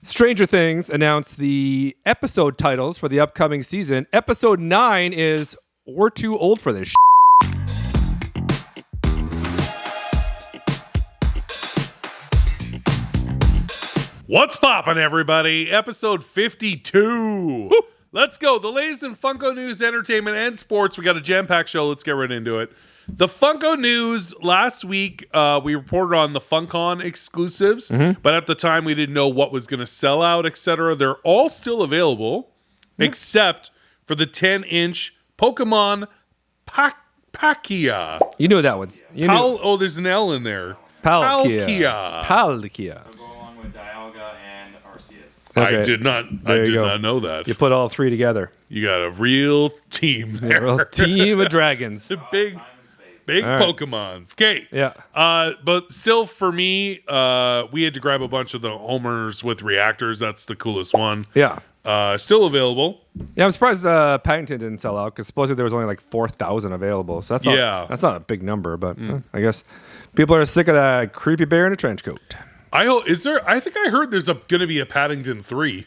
Stranger Things announced the episode titles for the upcoming season. Episode 9 is We're Too Old for This What's poppin', everybody? Episode 52. Woo! Let's go. The latest in Funko news, entertainment, and sports. We got a jam-packed show. Let's get right into it. The Funko news, last week, we reported on the FunCon exclusives, but at the time, we didn't know what was going to sell out, etc. They're all still available, except for the 10-inch Pokemon Palkia. You knew that one. Oh, there's an L in there. Palkia. I'll go along with Dialga and Arceus. Okay. I did not know that. You put all three together. You got a real team there. A real team of dragons. Big right. Pokemons. Okay. Yeah. But still, for me, we had to grab a bunch of the homers with reactors. That's the coolest one. Yeah. Still available. Yeah, I'm surprised Paddington didn't sell out because supposedly there was only like 4,000 available. So that's not a big number, but I guess people are sick of that creepy bear in a trench coat. I think I heard there's going to be a Paddington 3.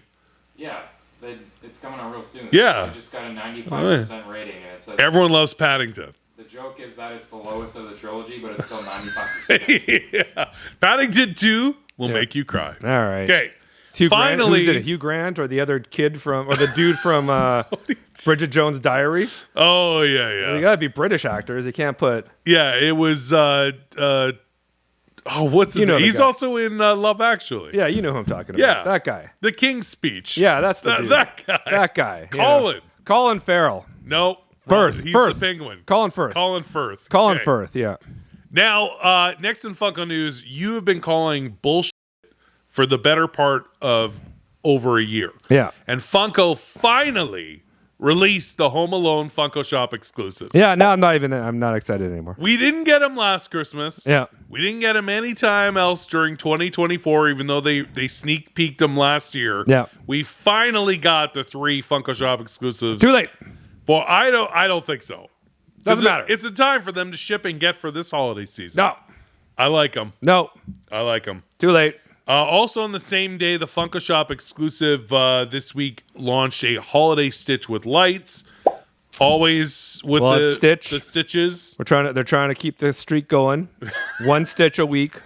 Yeah. It's coming out real soon. Yeah. It just got a 95% rating, and it says everyone loves Paddington. The joke is that it's the lowest of the trilogy, but it's still 95%. Yeah. Paddington 2 will make you cry. All right. Okay. Finally, who's it? Hugh Grant or the other kid or the dude from Bridget Jones' Diary? Oh yeah. You gotta be British actors. You can't put. Yeah, it was. What's his name? He's also in Love Actually. Yeah, you know who I'm talking about. Yeah, that guy. The King's Speech. Yeah, that's the dude. That guy. Colin Farrell. Nope. Firth. He's the Penguin. Colin Firth. Colin Firth. Yeah. Now, next in Funko news, you have been calling bullshit for the better part of over a year. Yeah. And Funko finally released the Home Alone Funko Shop exclusive. Yeah, now I'm not excited anymore. We didn't get them last Christmas. Yeah. We didn't get them any time else during 2024, even though they sneak peeked them last year. Yeah. We finally got the 3 Funko Shop exclusives. Too late. Well, I don't think so. Doesn't matter. It's a time for them to ship and get for this holiday season. No. I like them. No. I like them. Too late. Also on the same day, the Funko Shop exclusive this week launched a holiday stitch with lights. Always with the stitches. They're trying to keep the streak going. One stitch a week.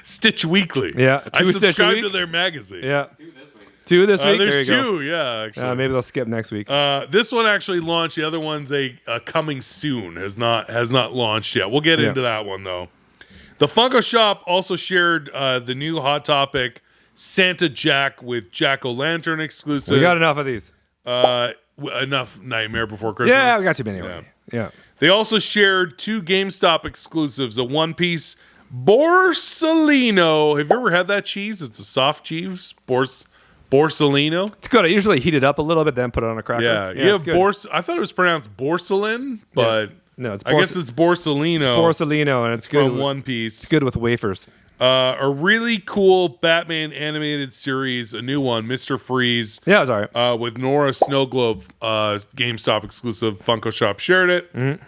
Stitch Weekly. Yeah. I subscribe to their magazine. Yeah. 2 this week. 2 this week? There's there you 2, yeah, actually. Maybe they'll skip next week. This one actually launched. The other one's a coming soon. Has not launched yet. We'll get into that one, though. The Funko Shop also shared the new Hot Topic Santa Jack with Jack-O-Lantern exclusive. We got enough of these. Enough Nightmare Before Christmas. Yeah, we got too many already. Yeah. They also shared 2 GameStop exclusives, a one-piece Borsalino. Have you ever had that cheese? It's a soft cheese. Borsalino. It's good. I usually heat it up a little bit, then put it on a cracker. Yeah, you have I thought it was pronounced Borsalin, but no, I guess it's Borsalino. It's Borsalino, and it's good from One Piece. It's good with wafers. A really cool Batman animated series, a new one, Mr. Freeze. Yeah, it was all right. With Nora Snowglove, GameStop exclusive. Funko Shop shared it. Mm-hmm.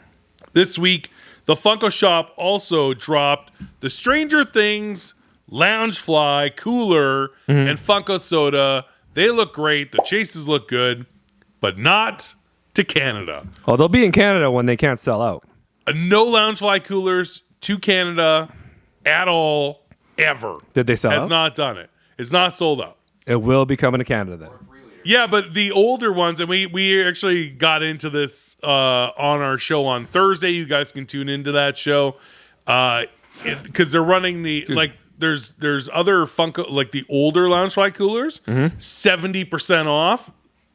This week, the Funko Shop also dropped the Stranger Things Loungefly cooler and Funko soda. They look great. The chases look good, but not to Canada. Oh, they'll be in Canada when they can't sell out. No Loungefly coolers to Canada at all, ever. Did they sell out? Has not done it. It's not sold out. It will be coming to Canada then. Yeah, but the older ones, and we actually got into this on our show on Thursday. You guys can tune into that show because they're running There's other Funko, like the older Loungefly coolers, 70% off,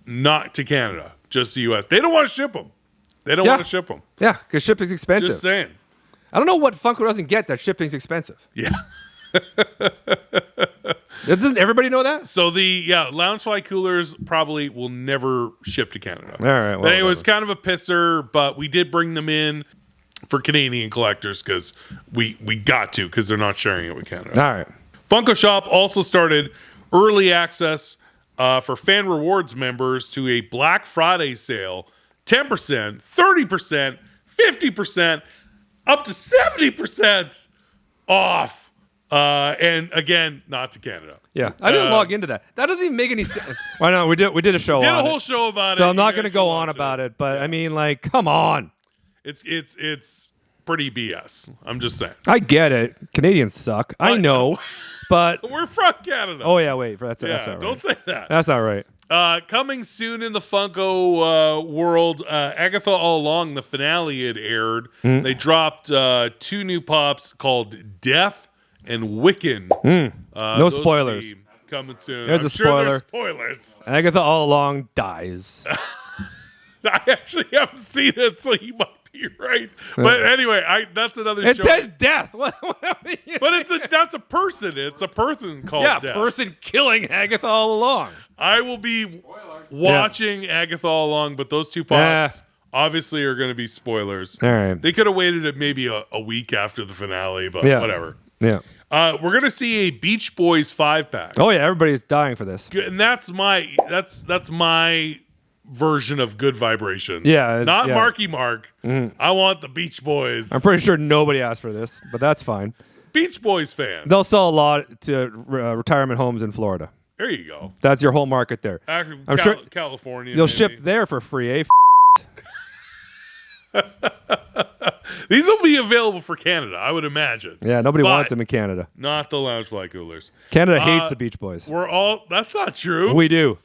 not to Canada, just the U.S. They don't want to ship them. Yeah, because shipping's expensive. Just saying. I don't know what Funko doesn't get that shipping's expensive. Yeah. Doesn't everybody know that? So Loungefly coolers probably will never ship to Canada. All right. Well, but anyway, it's kind of a pisser, but we did bring them in for Canadian collectors because we got to, because they're not sharing it with Canada. All right. Funko Shop also started early access for fan rewards members to a Black Friday sale. 10%, 30%, 50%, up to 70% off And again, not to Canada. Yeah, I didn't log into that. That doesn't even make any sense. I know we did a show. Did on a whole it. show about it. So I'm not going to go on about it. But I mean, like, come on. It's pretty BS. I'm just saying. I get it. Canadians suck. I know, but we're from Canada. Oh yeah, wait. That's not right. Don't say that. That's not right. Coming soon in the Funko world, Agatha All Along, the finale had aired. They dropped 2 new pops called Death and Wiccan. No spoilers. Coming soon. There's I'm a sure spoiler. there's spoilers. Agatha All Along dies. I actually haven't seen it, so you might be right. But anyway, that's another It show. says death. But that's a person. It's a person called Death. Person killing Agatha All Along. I will be watching Agatha All Along, but those 2 pops obviously are going to be spoilers. All right. They could have waited maybe a week after the finale, but whatever. Yeah. We're going to see a Beach Boys 5-pack. Oh yeah, everybody's dying for this. And that's my version of good vibrations. Yeah. Not Marky Mark. I want the Beach Boys. I'm pretty sure nobody asked for this, but that's fine. Beach Boys fans. They'll sell a lot to retirement homes in Florida. There you go. That's your whole market there. Actually, I'm sure California. You'll maybe. ship there for free, eh? These will be available for Canada, I would imagine. Yeah, nobody wants them in Canada. Not the Loungefly coolers. Canada hates the Beach Boys. That's not true. We do.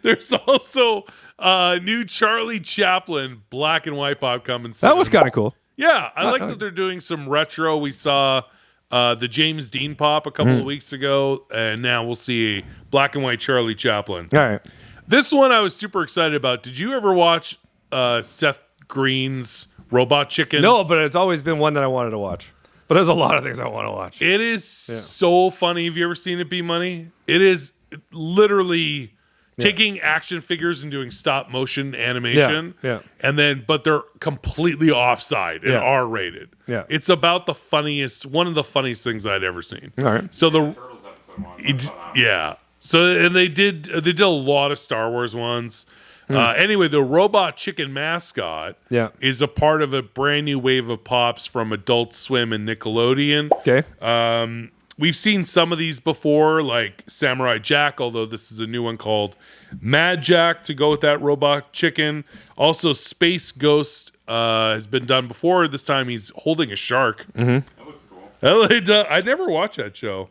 There's also new Charlie Chaplin black and white pop coming soon. That was kind of cool. Yeah, I like that they're doing some retro. We saw the James Dean pop a couple of weeks ago, and now we'll see a black and white Charlie Chaplin. All right. This one I was super excited about. Did you ever watch Seth Green's Robot Chicken? No, but it's always been one that I wanted to watch. But there's a lot of things I want to watch. It is so funny. Have you ever seen it, Be Money? It is literally taking action figures and doing stop motion animation. Yeah. But they're completely offside and R-rated. Yeah. It's about one of the funniest things I'd ever seen. All right. So Turtles episode one. So and they did a lot of Star Wars ones. Anyway, the Robot Chicken mascot is a part of a brand new wave of pops from Adult Swim and Nickelodeon. Okay. We've seen some of these before, like Samurai Jack, although this is a new one called Mad Jack to go with that Robot Chicken. Also, Space Ghost has been done before. This time he's holding a shark. That looks cool. I never watched that show.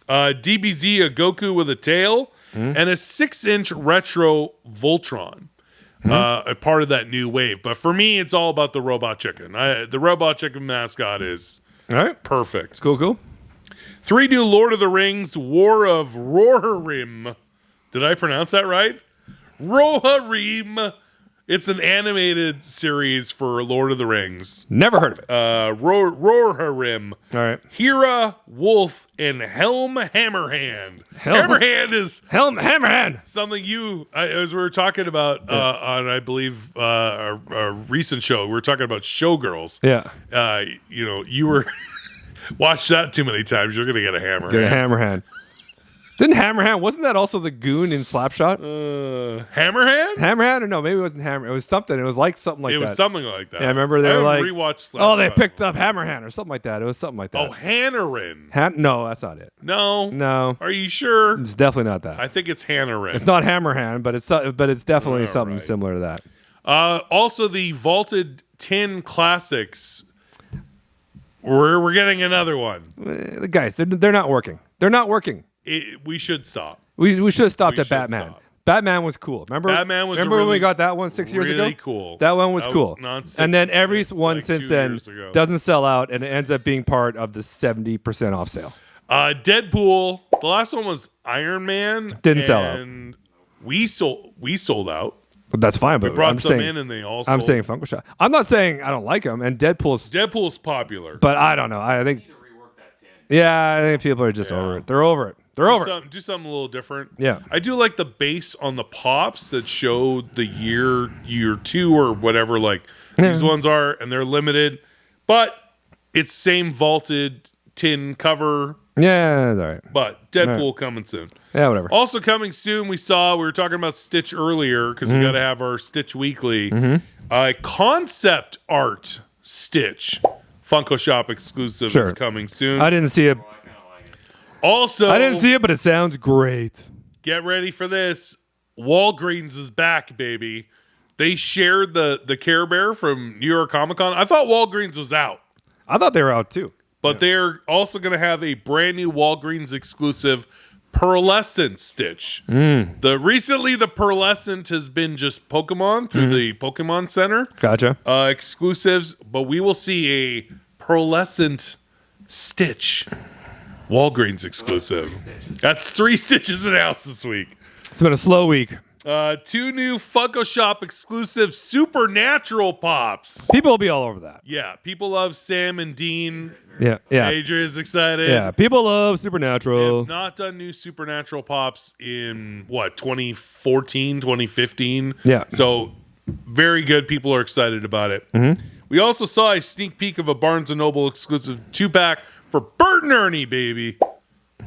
DBZ, a Goku with a tail, and a 6-inch retro Voltron. A part of that new wave. But for me, it's all about the Robot Chicken. The Robot Chicken mascot is perfect. Cool. 3 new Lord of the Rings, War of Rohirrim. Did I pronounce that right? Rohirrim. It's an animated series for Lord of the Rings. Never heard of it. Rohirrim. All right. Hera, Wolf, and Helm Hammerhand. Hammerhand is Hammerhand. something as we were talking about on, I believe, a recent show. We were talking about Showgirls. Yeah. You were watch that too many times. You're gonna get a hammerhand. Get a Hammerhand. Didn't Hammerhand? Wasn't that also the goon in Slapshot? Hammerhand? Hammerhand or no? Maybe it wasn't Hammer. It was something. It was like something like that. It was something like that. Yeah, I remember they were like, rewatched Slapshot. oh, they picked up Hammerhand or something like that. It was something like that. Oh, Hannarin. No, that's not it. No. Are you sure? It's definitely not that. I think it's Hannarin. It's not Hammerhand, but it's definitely something similar to that. Also, the Vaulted Tin Classics. We're getting another one. The guys, they're not working. They're not working. We should stop. We should have stopped at Batman. Stop. Batman was cool. Remember when we got that one 6 years ago? Really cool. That one was cool. And then every one like since 2 then years ago. doesn't sell out, and it ends up being part of the 70% off sale. Deadpool. The last one was Iron Man. Didn't sell out. And we sold out. But that's fine. But We brought I'm some saying, in and they all I'm sold. saying Funko Shop. I'm not saying I don't like them, and Deadpool's popular. but I don't know. I think Need to rework that tin. yeah, I think people are just over it. They're over it. They're over it. Do something a little different. Yeah. I do like the base on the pops that show the year 2 or whatever. Like these ones are, and they're limited, but it's same vaulted tin cover. Yeah, it's all right. But Deadpool coming soon. Yeah, whatever. Also coming soon, we were talking about Stitch earlier because we got to have our Stitch Weekly. Concept art Stitch Funko Shop exclusive is coming soon. I didn't see it. I kind of like it. Also, I didn't see it, but it sounds great. get ready for this. Walgreens is back, baby. They shared the Care Bear from New York Comic Con. I thought Walgreens was out. I thought they were out too. But they're also going to have a brand new Walgreens exclusive pearlescent Stitch. Recently the pearlescent has been just Pokemon through the Pokemon Center. Gotcha. Exclusives, but we will see a pearlescent Stitch Walgreens exclusive. That's 3 Stitches announced this week. It's been a slow week. 2 new Funko Shop exclusive Supernatural Pops. People will be all over that. Yeah, people love Sam and Dean. Yeah. Adrian's excited. Yeah, people love Supernatural. Have not done new Supernatural Pops in 2014, 2015. Yeah. So very good. People are excited about it. We also saw a sneak peek of a Barnes & Noble exclusive 2-pack for Bert and Ernie, baby.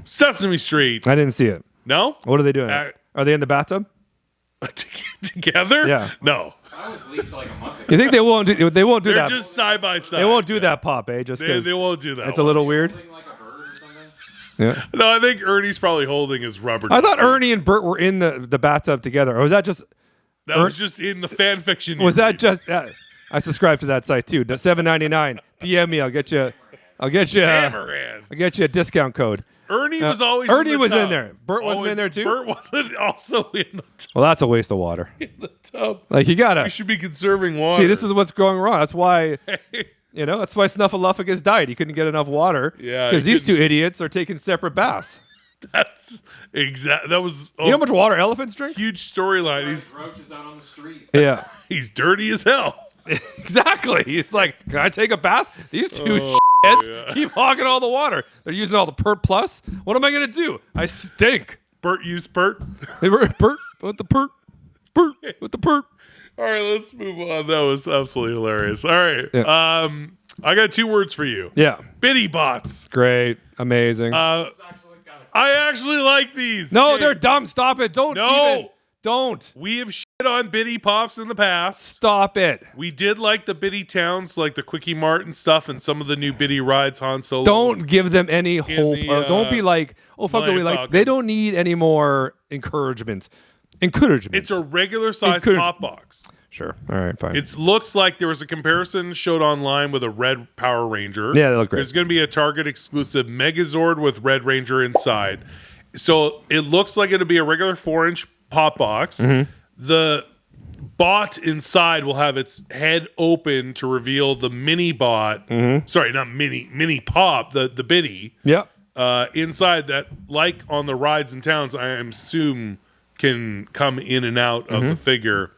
Sesame Street. I didn't see it. No? What are they doing? Are they in the bathtub? Together? Yeah. No. I was leaked like a month ago. You think they won't do They're that? just side by side. They won't do that pop, just They because won't do that. it's a little weird. Holding like a bird or something. Yeah. No, I think Ernie's probably holding his rubber. I thought ducky. Ernie and Bert were in the bathtub together. Or was that just That was just in the fan fiction. was that just I subscribe to that site too. $7.99. DM me, I'll get you Hammerhand. I'll get you a discount code. Ernie was always Ernie in the was tub. in there. Bert wasn't in there too? Bert wasn't also in the Well, that's a waste of water. tub. Like you gotta We should be conserving water. see. This is what's going wrong. That's why that's why Snuffleupagus died. He couldn't get enough water. Yeah, because he these 2 idiots are taking separate baths. That's exact. That was You know how much water elephants drink? huge storyline. He's Roaches out on the street. Yeah, he's dirty as hell. exactly. He's like, can I take a bath? These 2 shits keep hogging all the water. They're using all the Pert Plus. What am I gonna do? I stink. Bert used Bert. They were Bert with the Pert. Bert with the Pert. All right, let's move on. That was absolutely hilarious. All right. Yeah. I got 2 words for you. Yeah, Bitty bots. great, amazing. It's actually kind of I actually like these. No, Okay. they're dumb. Stop it. Don't don't We have shit on Bitty Pops in the past. stop it. We did like the Bitty Towns, like the Quickie Mart and stuff, and some of the new Bitty rides, Han Solo. Don't give them any hope. Don't be like, oh fuck, we like. Falcon. They don't need any more encouragement. It's a regular size pop box. Sure. All right. Fine. It looks like there was a comparison showed online with a red Power Ranger. Yeah, they look great. There's going to be a Target exclusive Megazord with Red Ranger inside. So it looks like it'll be a regular 4-inch pop box. Mm-hmm. The bot inside will have its head open to reveal the mini bot. Mm-hmm. Sorry, not mini pop, the bitty. Yep. Inside that, like on the rides and towns, I assume can come in and out of the figure.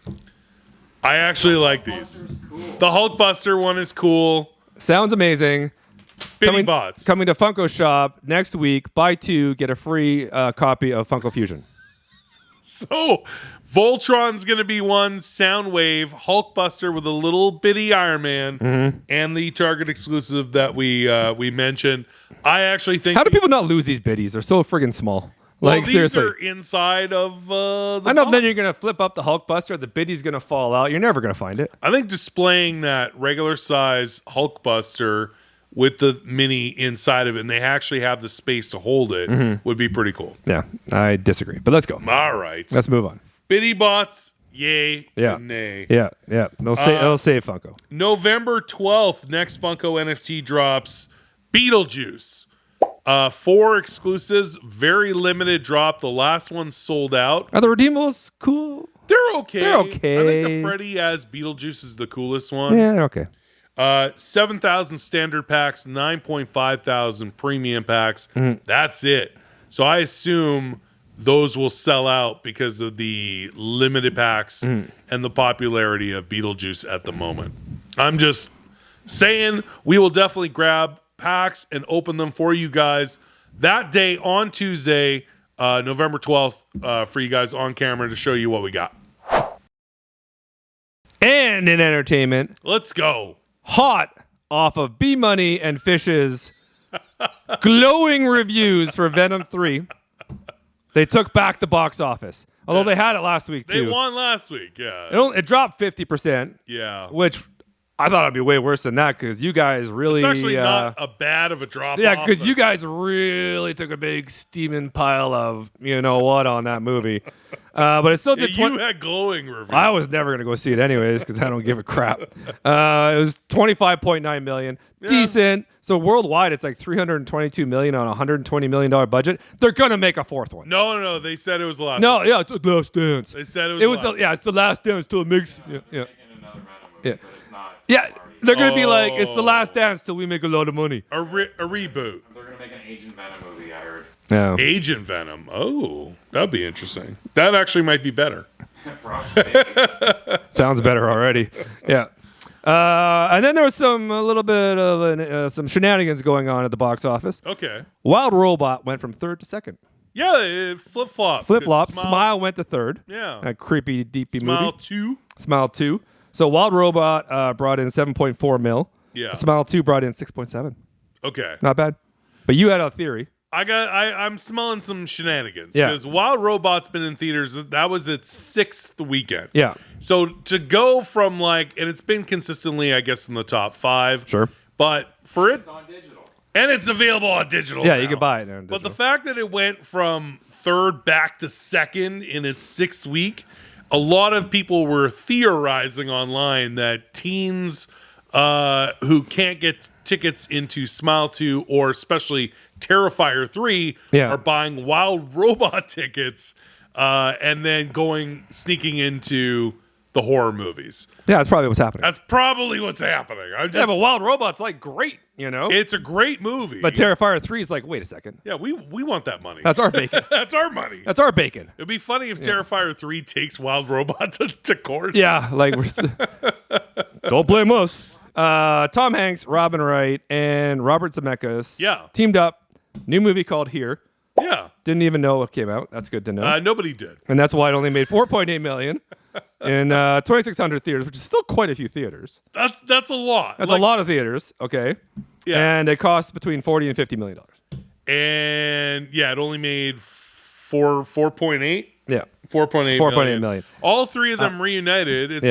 I actually like these. cool. The Hulkbuster one is cool. Sounds amazing. Bitty bots. Coming to Funko Shop next week. Buy 2, get a free copy of Funko Fusion. So, Voltron's going to be one, Soundwave, Hulkbuster with a little bitty Iron Man, and the Target exclusive that we mentioned. I actually think... How do people not lose these biddies? They're so friggin' small. Well, Like, these seriously. are inside of the I know, box. then you're going to flip up the Hulkbuster. The biddy's going to fall out. You're never going to find it. I think displaying that regular size Hulkbuster with the mini inside of it, and they actually have the space to hold it, would be pretty cool. Yeah, I disagree. But let's go. All right. Let's move on. Bitty bots, yay Yeah. and nay. Yeah. They'll save Funko. November 12th, next Funko NFT drops Beetlejuice. 4 exclusives, very limited drop. The last one sold out. Are the redeemables cool? They're okay. They're okay. I think the Freddy as Beetlejuice is the coolest one. Yeah, they're okay. 7,000 standard packs, 9.5 thousand premium packs. That's it. So I assume those will sell out because of the limited packs and the popularity of Beetlejuice at the moment. I'm just saying we will definitely grab packs and open them for you guys that day on Tuesday, November 12th, for you guys on camera to show you what we got. And in entertainment, Let's go. hot off of B Money and Fish's glowing reviews for Venom 3. They took back the box office. Although they had it last week They too. won last week, yeah. It dropped 50%, Yeah. which I thought it'd be way worse than that because you guys really. It's actually not a bad of a drop. Yeah, because you guys really took a big steaming pile of you know what on that movie. But it still did. You had glowing reviews. I was never gonna go see it anyways because I don't give a crap. It was $25.9 million, decent. So worldwide, it's like $322 million on a $120 million budget. They're gonna make a fourth one. No, they said it was the last. No, yeah, it's the Last Dance. They said it was. It's the Last Dance till it makes. Yeah. Making another Venom movie, but it's not. Yeah, they're gonna be like, it's the Last Dance till we make a lot of money. A reboot. They're gonna make an Agent Venom movie. I heard. Yeah. Agent Venom. Oh, that'd be interesting. That actually might be better. Probably. Sounds better already. Yeah. And then there was a little bit of some shenanigans going on at the box office. Okay. Wild Robot went from third to second. Yeah, flip flop. Flip flop. Smile went to third. Yeah. That creepy, deepy Smile movie. 2. Smile 2. So Wild Robot brought in 7.4 mil. Yeah. Smile 2 brought in 6.7. Okay. Not bad. But you had a theory. I'm smelling some shenanigans Yeah. because Wild Robot's been in theaters. That was its 6th weekend. Yeah. So to go from and it's been consistently, I guess, in the top 5. Sure. But for it, It's on digital. and it's available on digital. Yeah, now. you can buy it there. But the fact that it went from third back to second in its 6th week, a lot of people were theorizing online that teens who can't get tickets into Smile 2 or especially Terrifier 3 are buying Wild Robot tickets and then sneaking into the horror movies. Yeah, that's probably what's happening. That's probably what's happening. Yeah, but Wild Robot's like great, you know? It's a great movie. But Terrifier 3 is like, wait a second. Yeah, we want that money. That's our bacon. That's our money. That's our bacon. It'd be funny if Terrifier 3 takes Wild Robot to court. Yeah, like don't blame us. Tom Hanks, Robin Wright, and Robert Zemeckis teamed up. New movie called Here. Yeah. Didn't even know what came out. That's good to know. Nobody did. And that's why it only made $4.8 million in 2,600 theaters, which is still quite a few theaters. That's a lot. That's a lot of theaters. Okay. Yeah. And it costs between $40 and $50 million. And it only made 4.8. Yeah. 4.8 million. All three of them reunited. It's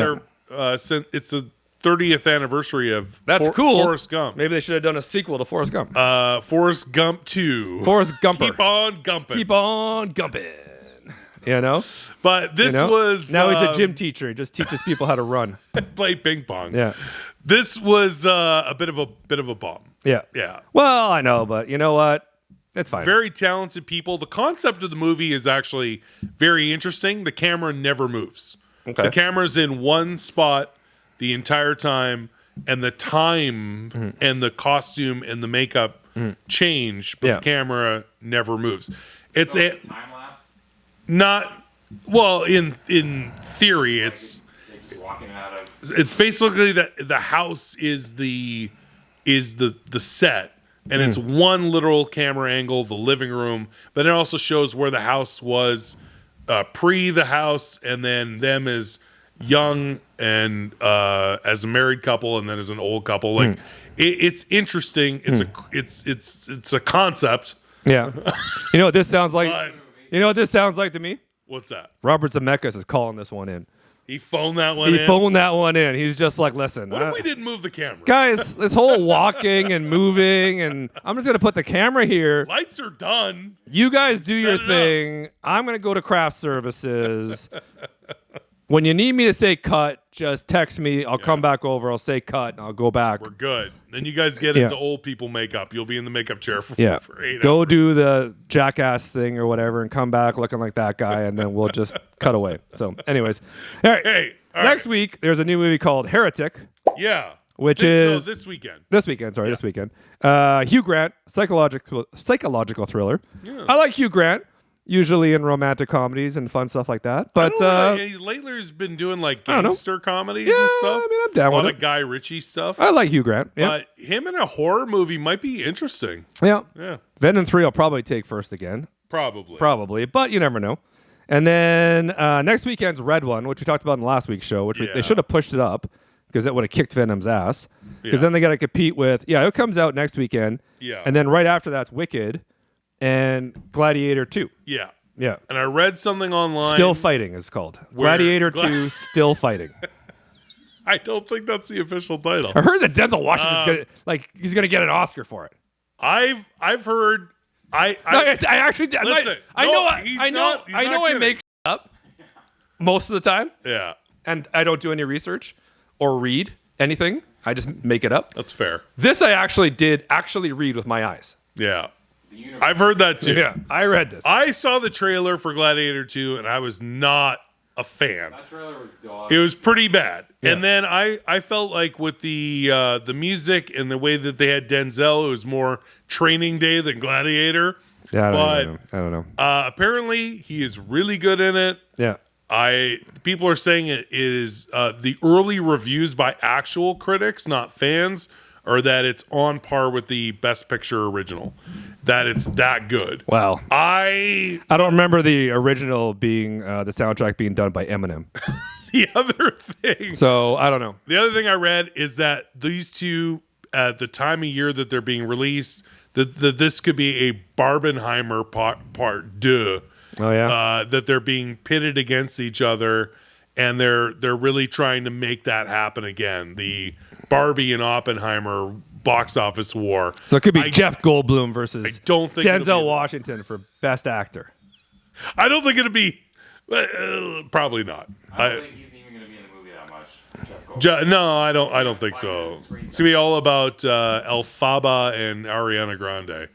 it's the 30th anniversary of cool. Forrest Gump. Maybe they should have done a sequel to Forrest Gump. Forrest Gump 2. Forrest Gumper. Keep on gumping. Keep on gumping. You know? But this was... Now he's a gym teacher. He just teaches people how to run. Play ping pong. Yeah. This was a bit of a bomb. Yeah. Yeah. Well, I know, but you know what? It's fine. Very talented people. The concept of the movie is actually very interesting. The camera never moves. Okay. The camera's in one spot the entire time, and the time and the costume and the makeup change, but the camera never moves. It's a time lapse. Not well in theory. It's Just walking out of. it's basically that the house is the set, and it's one literal camera angle, the living room, but it also shows where the house was pre the house, and then them as young and as a married couple, and then as an old couple. Like it's interesting. It's a concept. Yeah. You know what this sounds like? You know what this sounds like to me? What's that? Robert Zemeckis is calling this one in. He phoned that one in. He phoned that one in. He's just like, listen. What if we didn't move the camera? Guys, this whole walking and moving, and I'm just going to put the camera here. Lights are done. You guys do your it thing. I'm going to go to craft services. When you need me to say cut, just text me. I'll come back over. I'll say cut, and I'll go back. We're good. Then you guys get into old people makeup. You'll be in the makeup chair for 8 Go hours. do the jackass thing or whatever and come back looking like that guy, and then we'll just cut away. So, anyways. All right. Hey, all Next right. week, there's a new movie called Heretic. Yeah. Which No, is this weekend. This weekend. Hugh Grant, psychological thriller. Yeah. I like Hugh Grant, usually in romantic comedies and fun stuff like that. But lately he's been doing like I don't know. gangster comedies and stuff. I mean, I'm down a lot with of it. Guy Ritchie stuff. I like Hugh Grant. Yeah. But him in a horror movie might be interesting. Yeah. Yeah. Venom 3 I'll probably take first again. Probably. But you never know. And then next weekend's Red One, which we talked about in last week's show, which they should have pushed it up because it would have kicked Venom's ass. Because then they got to compete with, it comes out next weekend. Yeah. And then right after that's Wicked and Gladiator 2. Yeah. Yeah. And I read something online. Still Fighting is called. Gladiator 2, Still Fighting. I don't think that's the official title. I heard that Denzel Washington's he's gonna get an Oscar for it. I've heard. I actually listen. I know I kidding. make up most of the time, Yeah, and I don't do any research or read anything. I just make it up. that's fair. This I actually did read with my eyes. Yeah, I've heard that too. Yeah, I read this. I saw the trailer for Gladiator 2, and I was not a fan. That trailer was dog. It was pretty bad. Yeah. And then I felt like with the music and the way that they had Denzel, it was more Training Day than Gladiator. Yeah, I but don't know. apparently he is really good in it. Yeah. People are saying it is the early reviews by actual critics, not fans, are that it's on par with the Best Picture original. That it's that good. Wow. I don't remember the original being the soundtrack being done by Eminem. the other thing. So I don't know. The other thing I read is that these two, at the time of year that they're being released, that this could be a Barbenheimer part deux. Oh yeah. That they're being pitted against each other, and they're really trying to make that happen again. The Barbie and Oppenheimer box office war. So it could be Jeff Goldblum versus I don't think it'll Denzel be- Washington for Best Actor. I don't think it'll be. Probably not. I don't think he's even going to be in the movie that much. Jeff Goldblum. No, I don't think so. It's gonna be all about Elphaba and Ariana Grande.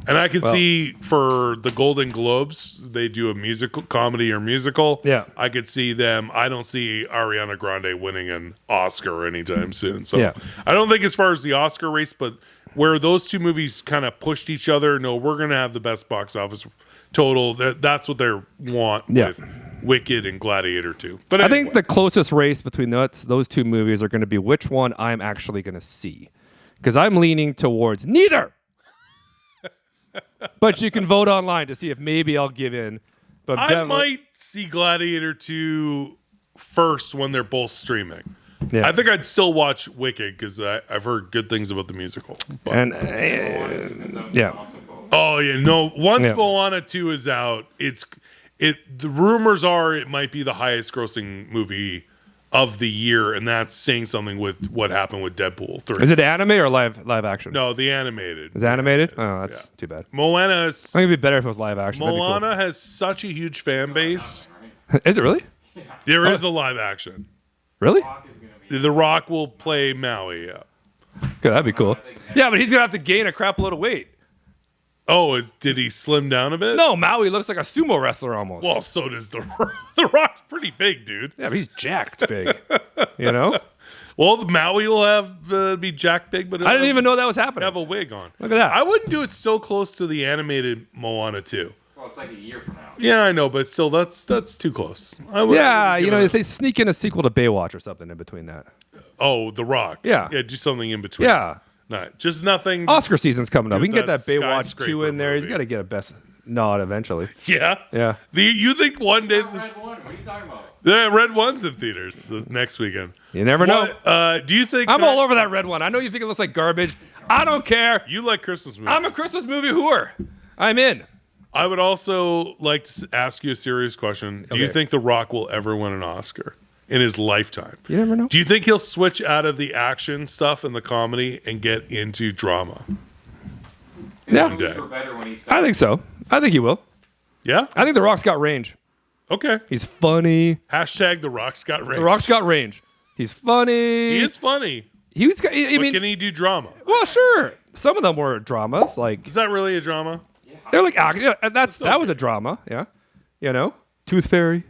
And I can see for the Golden Globes, they do a musical comedy or musical. Yeah. I could see them. I don't see Ariana Grande winning an Oscar anytime soon. So Yeah. I don't think as far as the Oscar race, but where those two movies kind of pushed each other, no, we're going to have the best box office total. That's what they want Yeah. with Wicked and Gladiator 2. But I anyway. think the closest race between those two movies are going to be which one I'm actually going to see. Because I'm leaning towards neither. But you can vote online to see if maybe I'll give in. But I might see Gladiator 2 first when they're both streaming. Yeah. I think I'd still watch Wicked because I've heard good things about the musical. But, And yeah. oh yeah, no. Once Yeah. Moana 2 is out, the rumors are it might be the highest grossing movie of the year, and that's saying something with what happened with Deadpool 3. Is it anime or live action? No, the animated. Is it animated? Oh, that's too bad. Moana I think it'd be better if it was live action. That'd be cool. Moana has such a huge fan base. Is it really? There is a live action. Really? The Rock will play Maui. Yeah. Good, that'd be cool. Yeah, but he's gonna have to gain a crap load of weight. Oh, did he slim down a bit? No, Maui looks like a sumo wrestler almost. Well, so does the Rock. The Rock's pretty big, dude. Yeah, but he's jacked big. You know? Well, the Maui will have be Jack Big, but I didn't even know that was happening. have a wig on. Look at that. I wouldn't do it so close to the animated Moana 2. Well, it's like a year from now. Yeah, I know, but still, that's too close. I would Yeah, give if they sneak in a sequel to Baywatch or something in between that. Oh, The Rock. Yeah. Yeah, do something in between. Yeah. No, just nothing. Oscar season's coming up. Dude, We can get that that Baywatch 2 in there. He's skyscraper got to get a best nod eventually. Yeah. Yeah. You think one day Red one. What are you talking about? the Red One's in theaters next weekend? You never know. Do you think I'm all over that red one. I know you think it looks like garbage. I don't care. You like Christmas movies? I'm a Christmas movie whore. I'm in. I would also like to ask you a serious question. Do you Okay. think The Rock will ever win an Oscar in his lifetime? You never know. Do you think he'll switch out of the action stuff and the comedy and get into drama? Yeah. Movies were better when he I started. think so. I think he will. Yeah? I think The Rock's got range. Okay. He's funny. Hashtag The Rock's got range. The Rock's got range. He's funny. He is funny. He's got, I But mean, can he do drama? well, sure. Some of them were dramas. Like, Is that really a drama? they're like, yeah, that was a drama. Yeah. You know? Tooth Fairy.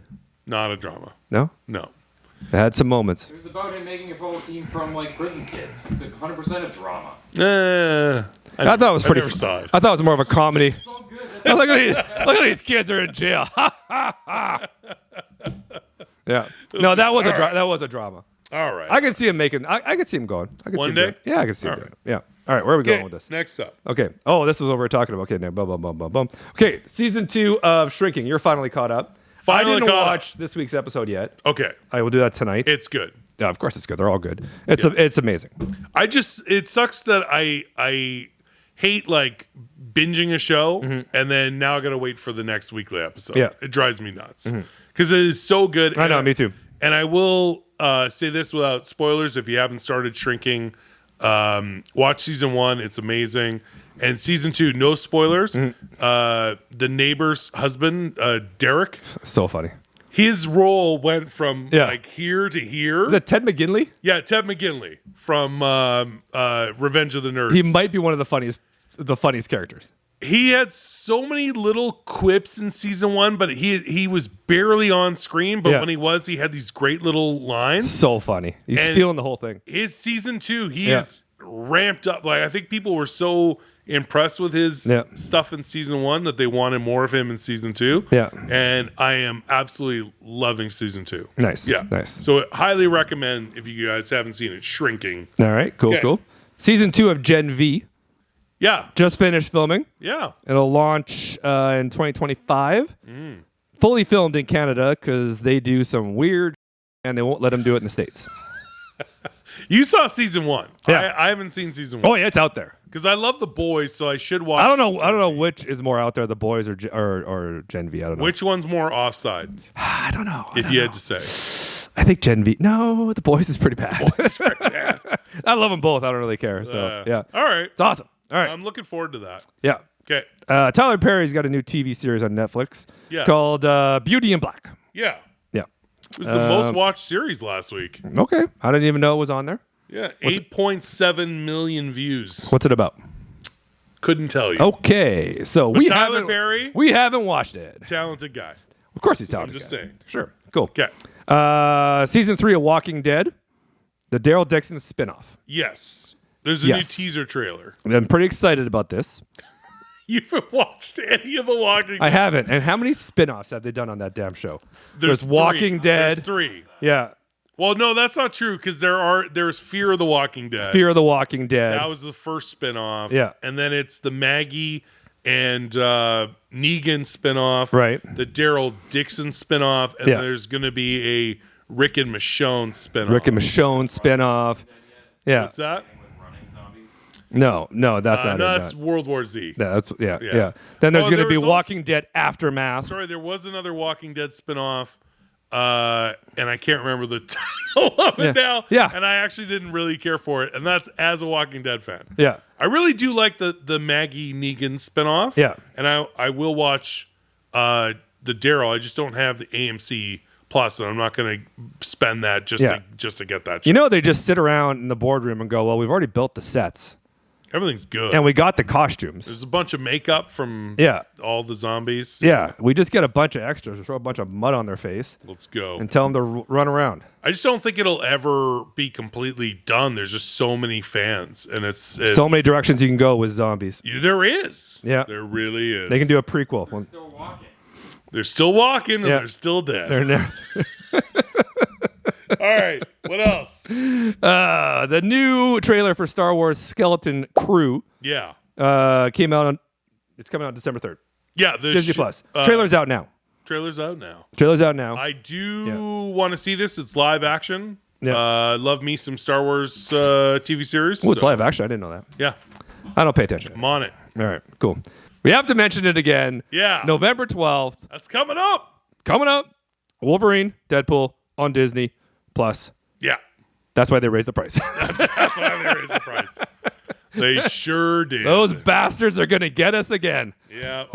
Not a drama. No? No. It had some moments. It was about him making a football team from like prison kids. It's 100% a drama. I thought it was pretty. I never saw it. I thought it was more of a comedy. So good. Oh, look at these kids are in jail. Yeah. No, that was a drama. All right. I could see him making. I could see him going. I could One see him day? doing it. Yeah, I could see him All doing it. Yeah. All right, where are we going with this? Next up. Okay. Oh, this was what we were talking about. Okay, now, bum, bum, bum, bum, bum. Okay, season 2 of Shrinking. You're finally caught up. Finally I didn't caught up. watch this week's episode yet. Okay. I will do that tonight. It's good. Yeah, of course it's good. They're all good. It's amazing. It sucks that I hate like binging a show and then now I got to wait for the next weekly episode. Yeah. It drives me nuts because it is so good. I know, And me too. And I will say this without spoilers. If you haven't started Shrinking, watch season 1. It's amazing. And season 2, no spoilers. The neighbor's husband, Derek. So funny. His role went from like here to here. Is that Ted McGinley? Yeah, Ted McGinley from Revenge of the Nerds. He might be one of the funniest characters. He had so many little quips in season 1, but he was barely on screen. But when he was, he had these great little lines. So funny. He's stealing the whole thing. His season 2, he is ramped up. Like I think people were so impressed with his stuff in season 1 that they wanted more of him in season 2. Yeah. And I am absolutely loving season 2. Nice. Yeah. Nice. So highly recommend if you guys haven't seen it, Shrinking. All right. Cool. Okay. Cool. Season 2 of Gen V. Yeah. Just finished filming. Yeah. It'll launch in 2025. Fully filmed in Canada because they do some weird and they won't let them do it in the States. You saw season 1. Yeah. I haven't seen season 1. Oh, yeah, it's out there. Because I love The Boys, so I should watch. I don't know which is more out there, The Boys or Gen V. I don't know. Which one's more offside, I don't know. if you had to say. I think Gen V. No, The Boys is pretty bad. It's very bad. I love them both. I don't really care. So, yeah. All right. It's awesome. All right. I'm looking forward to that. Yeah. Okay. Tyler Perry's got a new TV series on Netflix called Beauty in Black. Yeah. Yeah. It was the most watched series last week. Okay. I didn't even know it was on there. Yeah. 8.7 million views. What's it about? Couldn't tell you. Okay. So Tyler Perry, we haven't watched it. talented guy. Of course he's talented. I'm just saying. Sure. Cool. Okay. Season 3 of Walking Dead. The Daryl Dixon spinoff. Yes. There's a new teaser trailer. I'm pretty excited about this. You haven't watched any of the Walking Dead? I haven't. And how many spinoffs have they done on that damn show? There's three. Walking Dead. There's 3. Yeah. Well, no, that's not true because there's Fear of the Walking Dead. Fear of the Walking Dead. That was the first spinoff. Yeah. And then it's the Maggie and Negan spinoff. Right. The Daryl Dixon spinoff. And there's going to be a Rick and Michonne spinoff. Rick and Michonne spinoff. Yeah. What's that? No, that's not no, it. that's World War Z. Yeah. Then there's going to be was Walking Dead Aftermath. Sorry, there was another Walking Dead spinoff, and I can't remember the title of it now. Yeah. And I actually didn't really care for it, and that's as a Walking Dead fan. Yeah. I really do like the Maggie Negan spinoff. Yeah. And I will watch the Daryl. I just don't have the AMC Plus, and I'm not going to spend that just to get that shit. You know, they just sit around in the boardroom and go, well, we've already built the sets. Everything's good. And we got the costumes. There's a bunch of makeup from all the zombies. Yeah. We just get a bunch of extras, throw a bunch of mud on their face. Let's go. And tell them to run around. I just don't think it'll ever be completely done. There's just so many fans, and it's so many directions you can go with zombies. There is. Yeah. There really is. They can do a prequel. They're still walking. They're still walking, and they're still dead. They're never. All right. What else? The new trailer for Star Wars Skeleton Crew came out it's coming out December 3rd. Yeah. Disney Plus. Trailer's out now. Trailer's out now. I do want to see this. It's live action. Yeah. Love me some Star Wars TV series. Oh, it's live action. I didn't know that. Yeah. I don't pay attention. I'm on it. All right, cool. We have to mention it again. Yeah. November 12th. That's coming up. Coming up. Wolverine, Deadpool on Disney Plus. Yeah. That's why they raised the price. That's why they raised the price. They sure did. Those bastards are going to get us again. Yeah.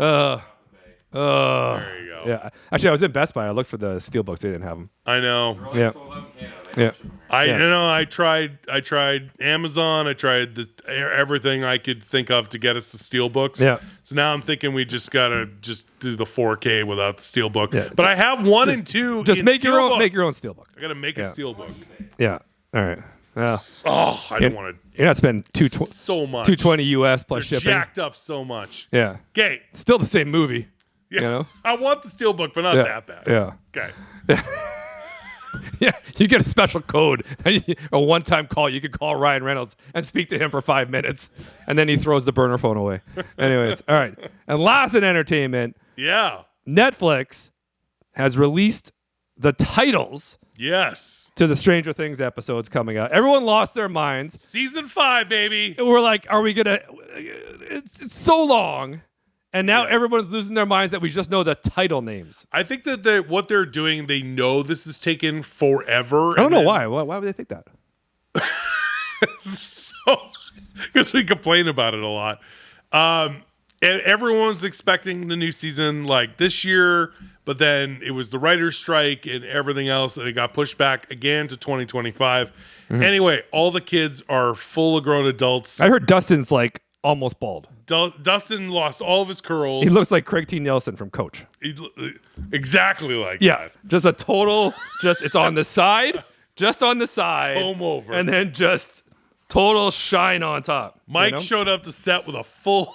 There you go. Yeah. Actually, I was in Best Buy. I looked for the steelbooks. They didn't have them. I know. Yeah. I tried Amazon. I tried everything I could think of to get us the steelbooks. Yeah. So now I'm thinking we just gotta just do the 4K without the steelbook. Yeah. But I have one and two. Just in make your steelbook. own. Make your own steelbook. I gotta make a steelbook. Yeah. All right. Well, I don't want to. You're not spending so much. $220 US plus They're shipping. Jacked up so much. Yeah. Okay. Still the same movie. Yeah. You know? I want the steelbook, but not that bad. Yeah. Okay. Yeah, you get a special code. A one-time call. You could call Ryan Reynolds and speak to him for 5 minutes, and then he throws the burner phone away. Anyways, all right. And last in entertainment, Netflix has released the titles to the Stranger Things episodes coming out. Everyone lost their minds. Season 5, baby. We're like, are we going to... It's so long. And now everyone's losing their minds that we just know the title names. I think that what they're doing, they know this is taken forever. I don't know why. Why would they think that? Because we complain about it a lot. And everyone's expecting the new season like this year, but then it was the writer's strike and everything else, and it got pushed back again to 2025. Anyway, all the kids are full of grown adults. I heard Dustin's like almost bald. Dustin lost all of his curls. He looks like Craig T. Nelson from Coach. Exactly like Yeah, that. just a total, it's on the side, just on the side. Comb over. And then just total shine on top. Mike showed up to set with a full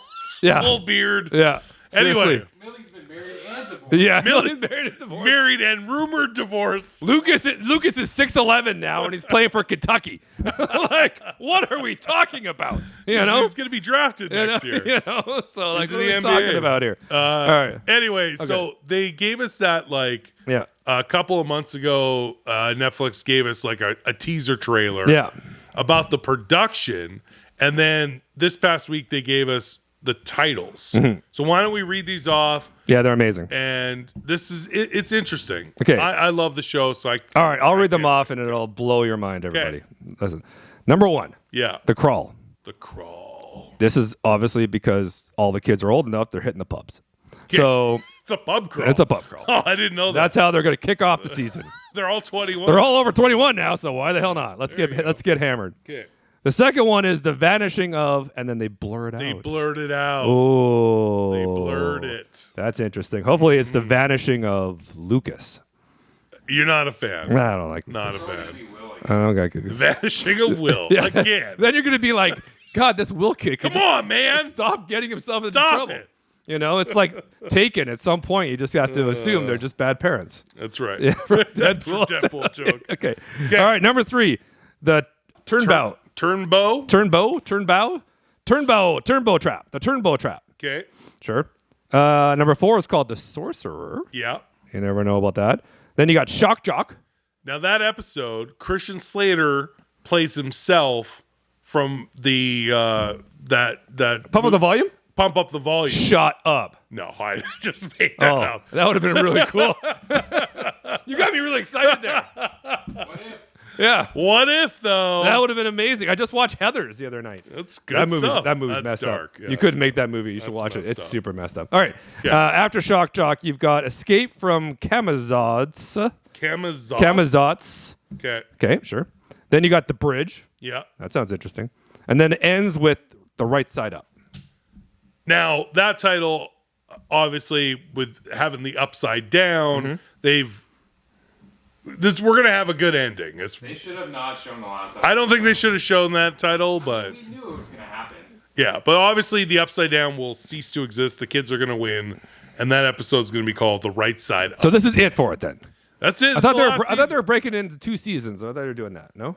beard. Yeah. Anyway. Seriously. Millie's been married and divorced. Yeah, Millie's married and divorced. Married and rumored divorce. Lucas is 6'11" now, and he's playing for Kentucky. Like, what are we talking about? You know, He's going to be drafted next year. You know, so like, Into what are the we NBA. talking about here? All right. Anyway, so they gave us that like Yeah. a couple of months ago. Netflix gave us like a teaser trailer Yeah. about the production. And then this past week, they gave us the titles. So why don't we read these off? Yeah, they're amazing. And this is, it's interesting. Okay. I love the show. So All right, I'll read them off, and it'll blow your mind, everybody. Listen. Number 1, yeah. The Crawl. The Crawl. This is obviously because all the kids are old enough, they're hitting the pubs. So It's a pub crawl. it's a pub crawl. Oh, I didn't know that. That's how they're going to kick off the season. They're all 21. They're all over 21 now, so why the hell not? Let's get hammered. Okay. The second one is the vanishing of, and then they blur it out. They blurred it out. Oh, They blurred it. That's interesting. Hopefully, it's the vanishing of Lucas. You're not a fan. I don't like. Not a It's gonna fan. be Willie. I don't like. Vanishing of Will again. Then you're gonna be like, God, this Will kid. Come on, man. Stop getting himself into Stop trouble. it. You know, it's like Taken. At some point, you just have to assume they're just bad parents. That's right. Yeah, for That's a Deadpool. Deadpool joke. Okay. All right. Number 3, the turnabout. Turnbow. Turnbow trap. The turnbow trap. Okay. Sure. Number 4 is called the sorcerer. Yeah. You never know about that. Then you got shock jock. Now that episode, Christian Slater plays himself from the that Pump up the volume. Pump Up the Volume. Shut up. No, I just made that Oh, up. that would have been really cool. You got me really excited there. What if? Yeah. What if though? That would have been amazing. I just watched Heathers the other night. That's good That movie's stuff. messed That's dark. up. Yeah, You couldn't make that movie. You should watch it. messed It's up. super messed up. All right. Okay. After Shock Jock, you've got Escape from Kamazots. Kamazots. Okay. Okay, sure. Then you got The Bridge. Yeah. That sounds interesting. And then it ends with The Right Side Up. Now that title, obviously, with having the upside down, we're gonna have a good ending. They should have not shown the last I don't think they should have shown that title, but We knew it was going to happen. yeah. But obviously, the upside down will cease to exist. The kids are gonna win, and that episode is gonna be called "The Right Side Up." So this is it for it then. That's it. I thought they were breaking it into 2 seasons. I thought they were doing that. No?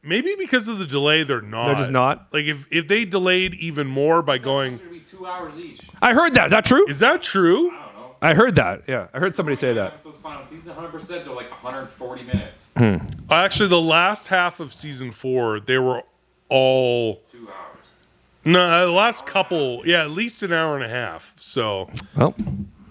Maybe because of the delay, they're not. They're just not? Like if they delayed even more by It's going, going to be 2 hours each. I heard that. Is that true? is that true? I don't know. I heard that. Yeah. I heard somebody say that. Episodes final season 100% to like 140 minutes. Actually, the last half of season 4, they were all 2 hours. no. The last couple, yeah, at least an hour and a half. So Well,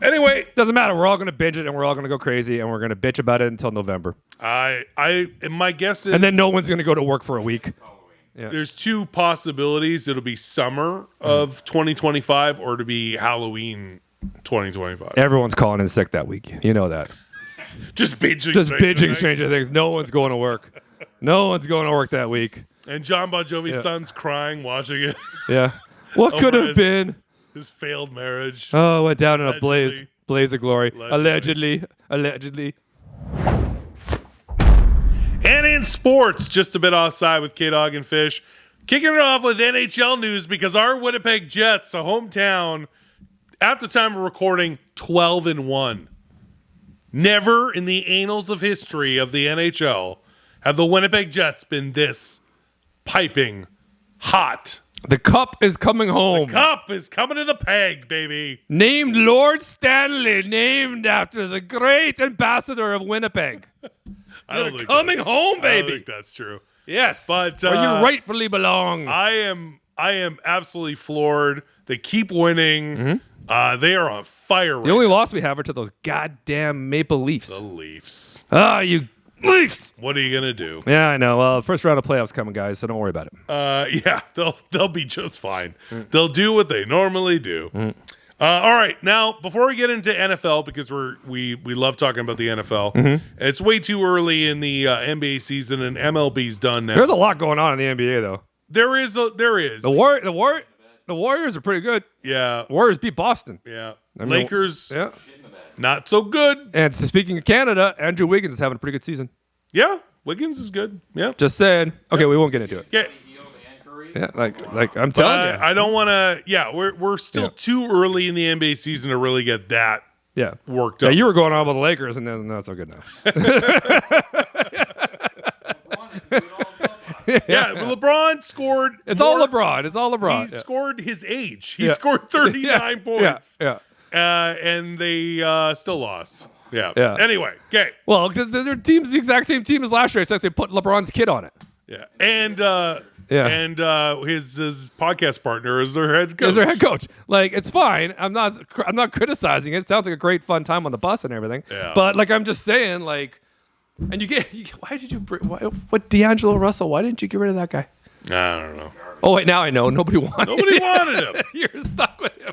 anyway, doesn't matter. We're all going to binge it and we're all going to go crazy and we're going to bitch about it until November. my guess is, And then no one's going to go to work for a week. It's Halloween. there's 2 possibilities. It'll be summer of 2025 or to be Halloween 2025. Everyone's calling in sick that week. You know that. Just binging. Just Stranger binging Things. Stranger Things. No one's going to work. No one's going to work that week. And John Bon Jovi's son's crying watching it. Yeah. What could Over have been? His failed marriage. Oh, went down in a Allegedly. blaze of glory. Allegedly. Allegedly. And in sports, just a bit offside with kdogandfish. Kicking it off with NHL news because our Winnipeg Jets, a hometown, at the time of recording, 12-1. Never in the annals of history of the NHL have the Winnipeg Jets been this piping hot. The cup is coming home. Cup is coming to the peg, baby. Named Lord Stanley, named after the great ambassador of Winnipeg. I don't They're think coming home, I don't baby. think that's true. Yes. But, where you rightfully belong. I am am absolutely floored. They keep winning. They are on fire. The only loss we have are to those goddamn Maple Leafs. The Leafs. Ah, you Leafs. What are you gonna do? Yeah, I know. Well, first round of playoffs coming, guys, so don't worry about it. Yeah, they'll be just fine. They'll do what they normally do. All right, now before we get into NFL, because we love talking about the NFL, it's way too early in the NBA season, and MLB's done now. There's a lot going on in the NBA, though. There is. The Warriors are pretty good. Yeah, Warriors beat Boston. yeah. mean, Lakers, Yeah. not so good. And speaking of Canada, Andrew Wiggins is having a pretty good season. Yeah, Wiggins is good. Yeah. Just saying. Okay, we won't get into it. Okay. Yeah, like I'm telling you. I don't want to. Yeah, we're still too early in the NBA season to really get that Yeah. worked Yeah, up. you were going on about the Lakers, and then not so good now. Yeah, LeBron scored. It's all LeBron. It's all LeBron. He scored his age. He Yeah. scored 39 points. Yeah. And they still lost. Yeah. Yeah. Anyway, okay. Well, because their team's the exact same team as last year, so they put LeBron's kid on it. Yeah. And his podcast partner is their head coach. As their head coach. Like, it's fine. I'm not criticizing it. It sounds like a great fun time on the bus and everything. Yeah. But like I'm just saying, like, and why did you bring what D'Angelo Russell? Why didn't you get rid of that guy? I don't know. Oh wait, now I know. Nobody wanted him. You're stuck with him.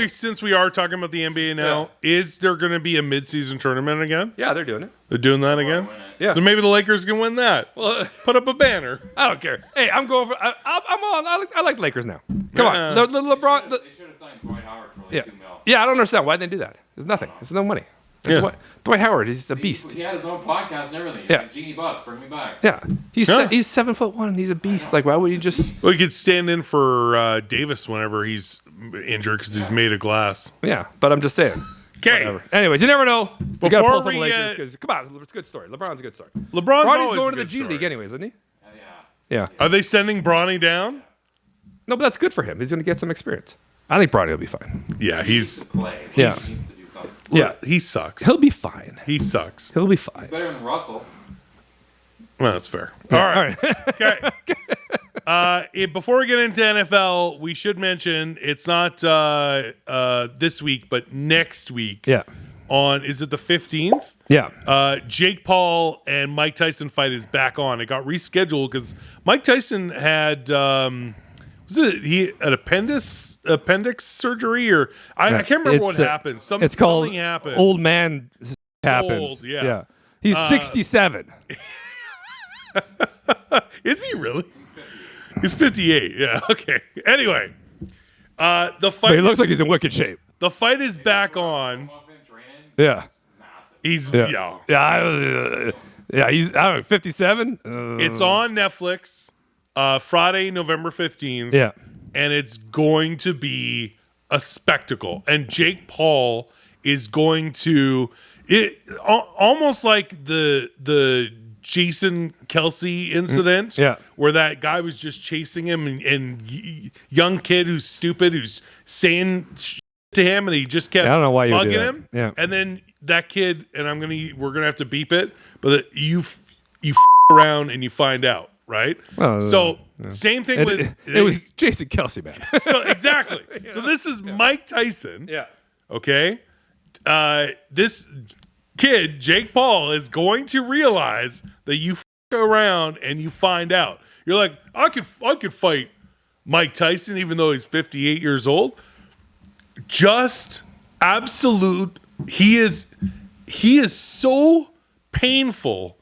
Since we are talking about the NBA now, is there going to be a midseason tournament again? Yeah, they're doing it. They're doing that again? Yeah. So maybe the Lakers can win that. Well, Put up a banner. I don't care. Hey, I'm going for. I'm on. I like Lakers now. Come on, the LeBron. They should have signed Dwight Howard for like Yeah, $2 million. yeah. I don't understand why they didn't do that. There's nothing. There's no money. Yeah. Dwight Howard, he's a beast. He had his own podcast and everything. He's Yeah. like, Genie Bus, bring me back. Yeah, he's Yeah. he's 7'1". He's a beast. Like, why would you just? Well, he could stand in for Davis whenever he's injured because he's made of glass. Yeah, but I'm just saying. Okay. Whatever. Anyways, you never know. We got to Before pull for the we, Lakers because come on, it's a good story. LeBron's a good story. LeBron's Bronny's always going a to the good G story. League anyways, isn't he? Yeah. Yeah. Are they sending Bronny down? No, but that's good for him. He's going to get some experience. I think Bronny will be fine. Yeah, he's Play. Yeah. He needs to do something. Yeah, he sucks. he'll be fine. He sucks. He'll be fine. Better than Russell. Well, that's fair. All right. Okay. Before we get into NFL, we should mention it's not this week, but next week. Yeah. Is it the 15th? Yeah. Jake Paul and Mike Tyson fight is back on. It got rescheduled because Mike Tyson had an appendix surgery or I can't remember what happened. It's called something happened. Old Man happens. Old, yeah. He's 67. Is he really? He's 58. Yeah. Okay. Anyway, the fight. But he looks like he's in wicked shape. The fight is back on. Yeah. Massive. He's Yeah. Yeah. He's I don't know 57. It's on Netflix. Friday, November 15th. Yeah. And it's going to be a spectacle. And Jake Paul is going to almost like the Jason Kelsey incident, where that guy was just chasing him and young kid who's stupid, who's saying shit to him, and he just kept I don't know why you would do bugging that. him. Yeah. And then that kid, and we're gonna have to beep it, but you around and you find out, right? Well, so same thing with it was Jason Kelsey, man. so exactly. So this is Mike Tyson. Yeah. Okay. This kid, Jake Paul, is going to realize that you around and you find out. You're like, I could fight Mike Tyson even though he's 58 years old. Just absolute. He is so painful.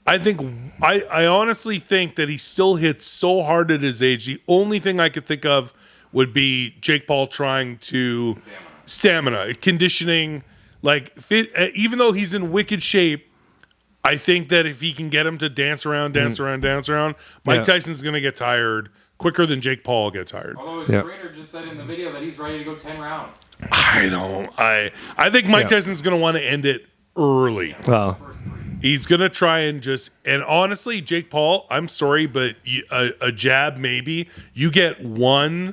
I honestly think that he still hits so hard at his age. The only thing I could think of would be Jake Paul trying to stamina, conditioning. Like, even though he's in wicked shape, I think that if he can get him to dance around, Mike Tyson's going to get tired quicker than Jake Paul gets tired. Although his trainer just said in the video that he's ready to go 10 rounds. I think Mike Tyson's going to want to end it early. Well, He's going to try and honestly, Jake Paul, I'm sorry, but a jab maybe. You get one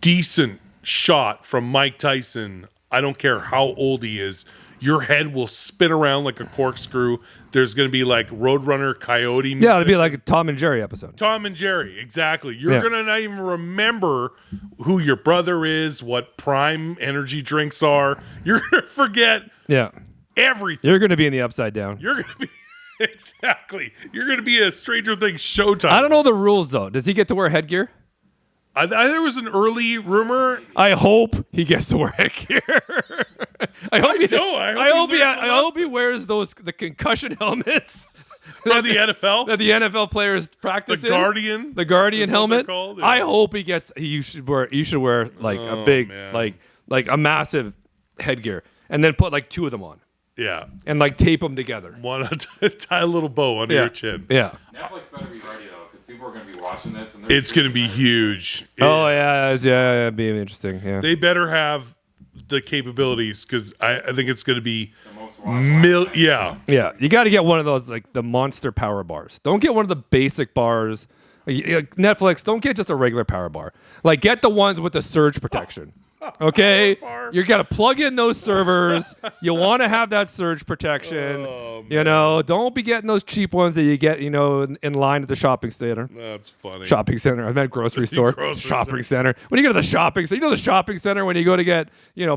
decent shot from Mike Tyson, I don't care how old he is. Your head will spin around like a corkscrew. There's going to be like Roadrunner Coyote music. Yeah, it'll be like a Tom and Jerry episode. Tom and Jerry, exactly. You're going to not even remember who your brother is, what Prime energy drinks are. You're going to forget everything. You're going to be in the Upside Down. You're going to be... Exactly. You're going to be a Stranger Things showtime. I don't know the rules, though. Does he get to wear headgear? There was an early rumor. I hope he gets to wear headgear. I hope he wears the concussion helmets from the NFL that the NFL players practice. The Guardian, helmet. Called, yeah. I hope he gets. You should wear like a big like a massive headgear, and then put like 2 of them on. Yeah, and like tape them together. One tie a little bow under your chin. Yeah. Netflix better be ready though, because people are going to be watching this, and it's going to be huge. Oh yeah, it'd be interesting. Yeah, they better have the capabilities because I think it's going to be the most watched. Yeah. You got to get one of those like the monster power bars. Don't get one of the basic bars. Like Netflix, don't get just a regular power bar. Like get the ones with the surge protection. Okay, you got to plug in those servers. You want to have that surge protection. Don't be getting those cheap ones that you get, in line at the shopping center. That's funny. Shopping center. I meant grocery store. Shopping center. When you go to the shopping center, the shopping center when you go to get,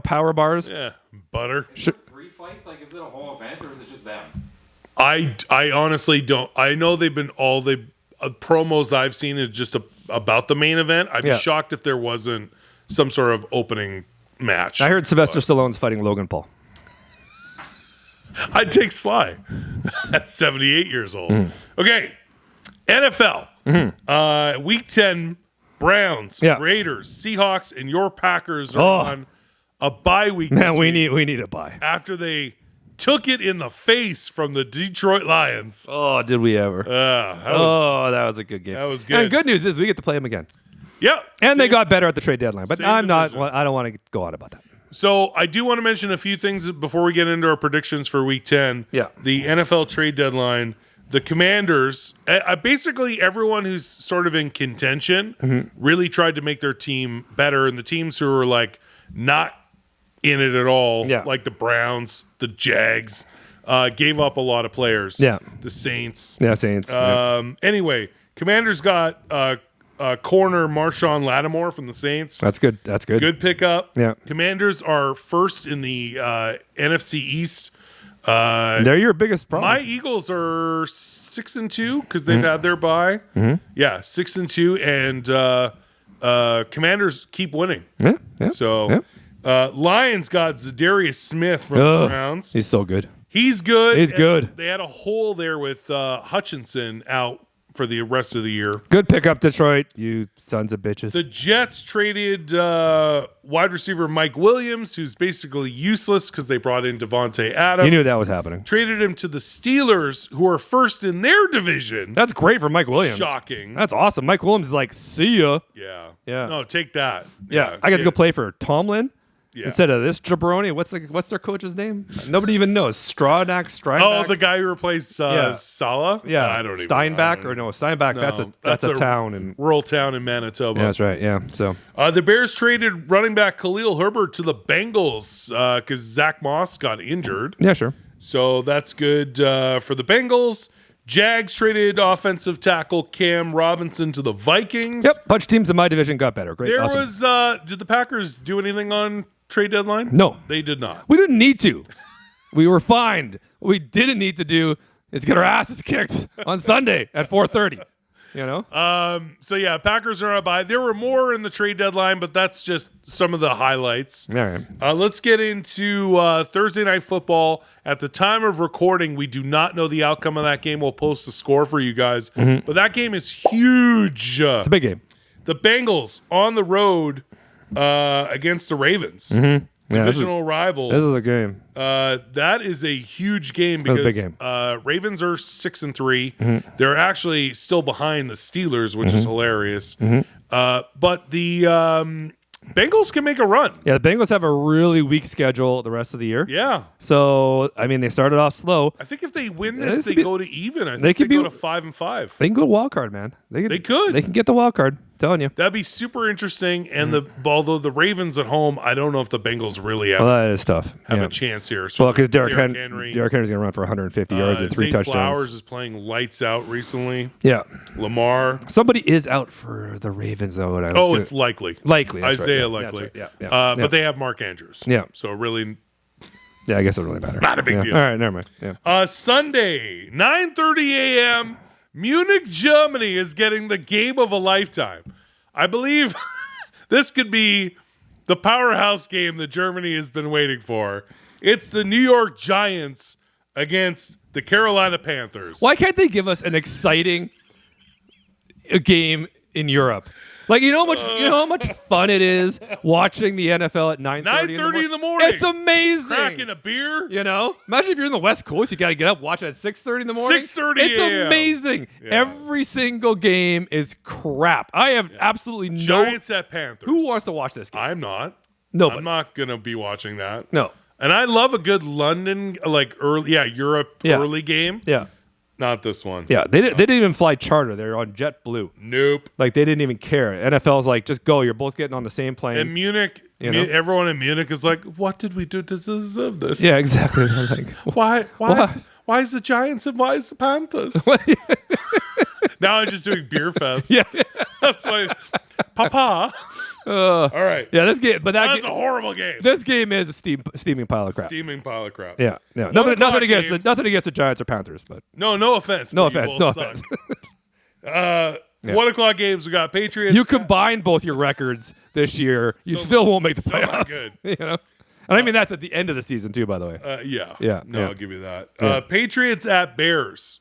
power bars. Yeah, butter. 3 fights? Like, is it a whole event or is it just them? I honestly don't. I know they've been all the promos I've seen is just about the main event. I'd be shocked if there wasn't some sort of opening match. I heard Sylvester Stallone's fighting Logan Paul. I'd take Sly at 78 years old. Okay, NFL. Week 10, Browns, Raiders, Seahawks, and your Packers are on a bye week. Man, we need a bye. After they took it in the face from the Detroit Lions. Oh, did we ever? That was a good game. That was good. And good news is we get to play them again. Yep. And they got better at the trade deadline. But I don't want to go on about that. So I do want to mention a few things before we get into our predictions for Week 10. Yeah. The NFL trade deadline, the Commanders, basically everyone who's sort of in contention really tried to make their team better. And the teams who were like not in it at all, like the Browns, the Jags, gave up a lot of players. Yeah. The Saints. Yeah, Saints. Anyway, Commanders got corner Marshawn Lattimore from the Saints. That's good. Good pickup. Yeah. Commanders are first in the NFC East. They're your biggest problem. My Eagles are 6-2 because they've had their bye. Yeah, 6-2, and Commanders keep winning. Yeah. So Lions got Zadarius Smith from the Browns. He's so good. He's good. He's good. They had a hole there with Hutchinson out for the rest of the year. Good pickup, Detroit, you sons of bitches. The Jets traded wide receiver Mike Williams, who's basically useless because they brought in Devontae Adams. You knew that was happening. Traded him to the Steelers, who are first in their division. That's great for Mike Williams. Shocking. That's awesome. Mike Williams is like, see ya. Yeah. Yeah. No, take that. Yeah. I got to go play for Tomlin. Yeah. Instead of this jabroni, what's their coach's name? Nobody even knows. Steinbach. Oh, the guy who replaced Salah? Yeah, I don't Steinbach even. Steinbach. No, that's a town in rural town in Manitoba. Yeah, that's right. Yeah. So the Bears traded running back Khalil Herbert to the Bengals because Zach Moss got injured. Yeah, sure. So that's good for the Bengals. Jags traded offensive tackle Cam Robinson to the Vikings. Yep, bunch of teams in my division got better. Great. There awesome. was. Did the Packers do anything on trade deadline? No, they did not. We didn't need to. We were fine. What we didn't need to do is get our asses kicked on Sunday at 4:30. So yeah, Packers are on a bye. There were more in the trade deadline, but that's just some of the highlights. All right. Let's get into Thursday Night Football. At the time of recording, we do not know the outcome of that game. We'll post the score for you guys. But that game is huge. It's a big game. The Bengals on the road against the Ravens. Divisional rival. This is a game. That is a huge game because big game. Ravens are 6-3. They're actually still behind the Steelers, which is hilarious. But the Bengals can make a run. Yeah, the Bengals have a really weak schedule the rest of the year. Yeah. So, I mean, they started off slow. I think if they win this, they go to even. I think they could go to 5-5. They can go wild card, man. They could. They could. They can get the wild card. telling you. That'd be super interesting. And although the Ravens at home, I don't know if the Bengals really have, Well, that is tough. have Yeah. a chance here. Well, because Derrick Henry. Henry's going to run for 150 yards and 3 Zay touchdowns. Flowers is playing lights out recently. Yeah. Lamar. Somebody is out for the Ravens, though. It's likely. Likely. That's Isaiah right. likely. That's right. Yeah. But they have Mark Andrews. Yeah. So really Yeah, I guess it really matters. not a big deal. All right, never mind. Yeah. Sunday, 9:30 a.m., Munich, Germany is getting the game of a lifetime. I believe this could be the powerhouse game that Germany has been waiting for. It's the New York Giants against the Carolina Panthers. Why can't they give us an exciting game in Europe? Like, you know how much fun it is watching the NFL at 9:30 in the morning. It's amazing. Cracking a beer. You know, imagine if you're in the West Coast, you got to get up, watch it at 6:30 in the morning. 6:30 It's a.m. amazing. Yeah. Every single game is crap. I have absolutely Giants at Panthers. Who wants to watch this game? I'm not. Nobody. I'm not going to be watching that. No. And I love a good London, Europe early game. Yeah. Not this one. Yeah. They didn't even fly charter. They're on JetBlue. Nope. Like, they didn't even care. NFL's like, just go. You're both getting on the same plane. And Munich, You know? everyone in Munich is like, what did we do to deserve this? Yeah, exactly. They're like, Why is the Giants and why is the Panthers? Now I'm just doing beer fest. yeah. That's why. Papa. All right. Yeah, this game, but That's a horrible game. this game is a steaming pile of crap. Steaming pile of crap. Yeah, yeah. o'clock Nothing games. against the Giants or Panthers, but No offense. no but you offense, both no suck. offense. 1 o'clock games. We got Patriots. You combine both your records this year, you still won't make the still playoffs. not good. You know, and I mean that's at the end of the season too. By the way, Yeah. Yeah, No, yeah. I'll give you that. Yeah. Patriots at Bears.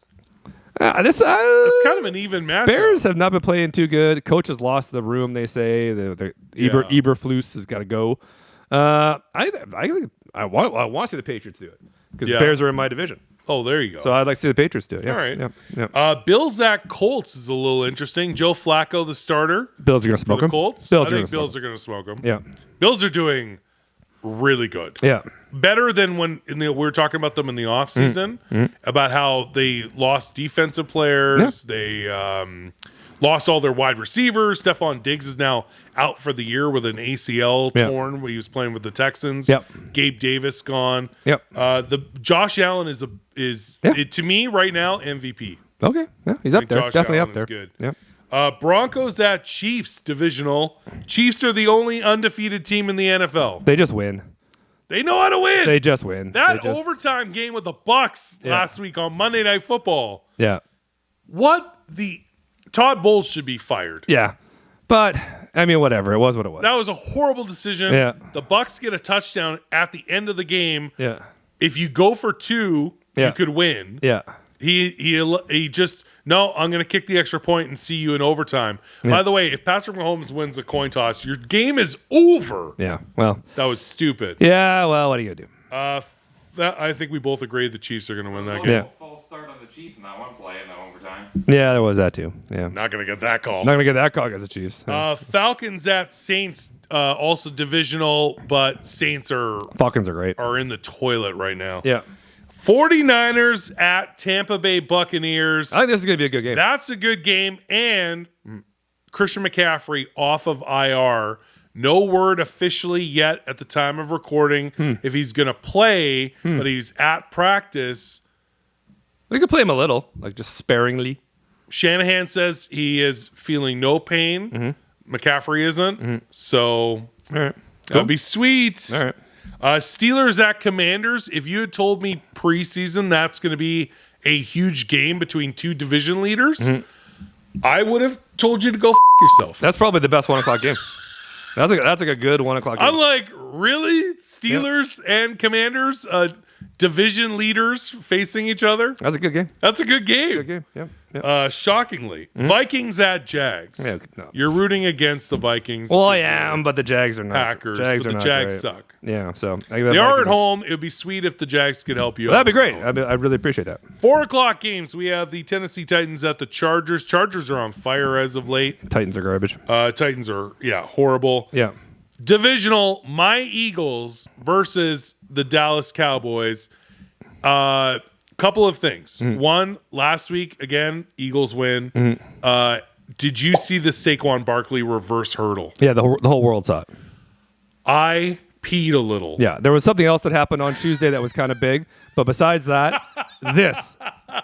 this It's kind of an even matchup. Bears have not been playing too good. Coach has lost the room. They say the Eberflus has got to go. I want to see the Patriots do it because Yeah. the Bears are in my division. Oh, there you go. So I'd like to see the Patriots do it. Yeah, All right. Yeah. Bills at Colts is a little interesting. Joe Flacco, the starter Bills are going to for smoke the them. Colts. Bills I are think gonna Bills smoke are going to smoke them. 'em. Yeah. Bills are doing really good. Yeah. Better than when we were talking about them in the offseason, about how they lost defensive players. They lost all their wide receivers. Stephon Diggs is now out for the year with an ACL torn when he was playing with the Texans. Yep. Gabe Davis gone. Yep. The Josh Allen is to me right now MVP. Okay. Yeah, he's up there. Josh Definitely Allen up there. is good. Yep. Broncos at Chiefs divisional. Chiefs are the only undefeated team in the NFL. They just win. They know how to win. They just win. That They just- overtime game with the Bucks last week on Monday Night Football. Yeah. Todd Bowles should be fired. Yeah. But I mean, whatever. It was what it was. That was a horrible decision. Yeah. The Bucks get a touchdown at the end of the game. Yeah. If you go for two, Yeah. you could win. Yeah. He just no. I'm going to kick the extra point and see you in overtime. By the way, if Patrick Mahomes wins a coin toss, your game is over. Yeah. Well. That was stupid. Yeah. Well, what are you gonna do? I think we both agree the Chiefs are going to win that False- game. Yeah. False start on the Chiefs in that one play in that overtime. Yeah, there was that too. Yeah. Not going to get that call. Not gonna get that call against the Chiefs. Falcons at Saints, also divisional, but Saints Falcons are great. are in the toilet right now. Yeah. 49ers at Tampa Bay Buccaneers. I think this is gonna be a good game. That's a good game. And Christian McCaffrey off of IR. No word officially yet at the time of recording if he's going to play, but he's at practice. We could play him a little, like just sparingly. Shanahan says he is feeling no pain. McCaffrey isn't. So All right. that'd be sweet. All right. Steelers at Commanders. If you had told me preseason that's going to be a huge game between two division leaders, I would have told you to go yourself. That's probably the best 1 o'clock game. That's like a good 1 o'clock game. I'm like, really? Steelers and Commanders, division leaders facing each other? That's a good game. That's a good game. Good game. Yeah. Shockingly, Vikings at Jags. Yeah, no. You're rooting against the Vikings. Well, I 'cause they're am, but the Jags are not. Packers, Jags but are the not Jags great. suck. Yeah, so They are at home. It would be sweet if the Jags could help you. That'd be out. great. I'd really appreciate that. 4 o'clock games. We have the Tennessee Titans at the Chargers. Chargers are on fire as of late. Titans are garbage. Titans are horrible. Yeah. Divisional, my Eagles versus the Dallas Cowboys. Couple of things. One, last week, again, Eagles win. Did you see the Saquon Barkley reverse hurdle? Yeah, the whole world saw it. I peed a little. Yeah, there was something else that happened on Tuesday that was kind of big, but besides that,